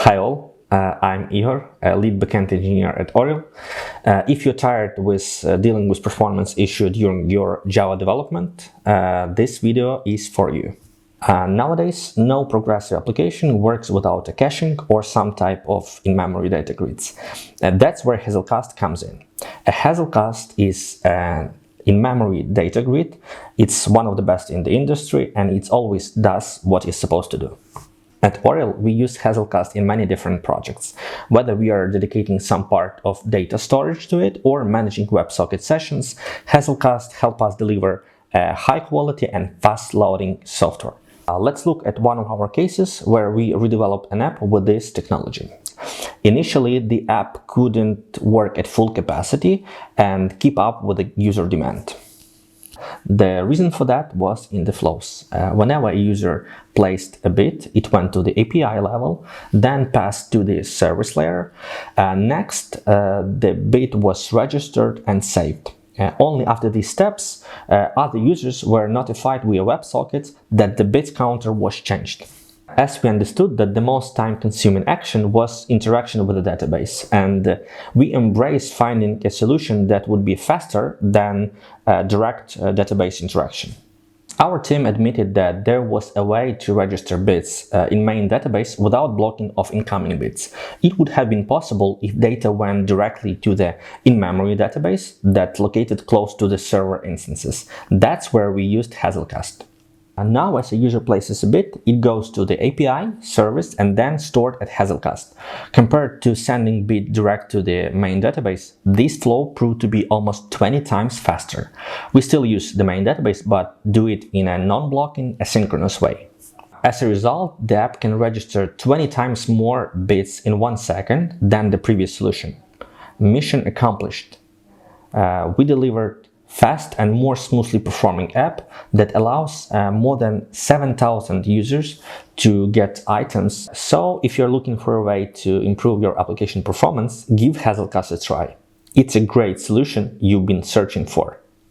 Hi all, I'm Ihor, a lead backend engineer at ORIL. If you're tired with dealing with performance issue during your Java development, this video is for you. Nowadays, no progressive application works without a caching or some type of in-memory data grids. That's where Hazelcast comes in. A Hazelcast is an in-memory data grid. It's one of the best in the industry and it always does what it's supposed to do. At ORIL, we use Hazelcast in many different projects, whether we are dedicating some part of data storage to it or managing WebSocket sessions. Hazelcast helps us deliver high quality and fast loading software. Let's look at one of our cases where we redeveloped an app with this technology. Initially, the app couldn't work at full capacity and keep up with the user demand. The reason for that was in the flows. Whenever a user placed a bit, it went to the API level, then passed to the service layer. Next, the bit was registered and saved. Only after these steps, other users were notified via WebSocket that the bit counter was changed. As we understood that the most time-consuming action was interaction with the database, and we embraced finding a solution that would be faster than direct database interaction. Our team admitted that there was a way to register bits in main database without blocking of incoming bits. It would have been possible if data went directly to the in-memory database that located close to the server instances. That's where we used Hazelcast. And now, as a user places a bit, it goes to the API, service, and then stored at Hazelcast. Compared to sending bit direct to the main database, this flow proved to be almost 20 times faster. We still use the main database, but do it in a non-blocking, asynchronous way. As a result, the app can register 20 times more bits in 1 second than the previous solution. Mission accomplished. We delivered fast and more smoothly performing app that allows more than 7,000 users to get items. So if you're looking for a way to improve your application performance, give Hazelcast a try. It's a great solution you've been searching for.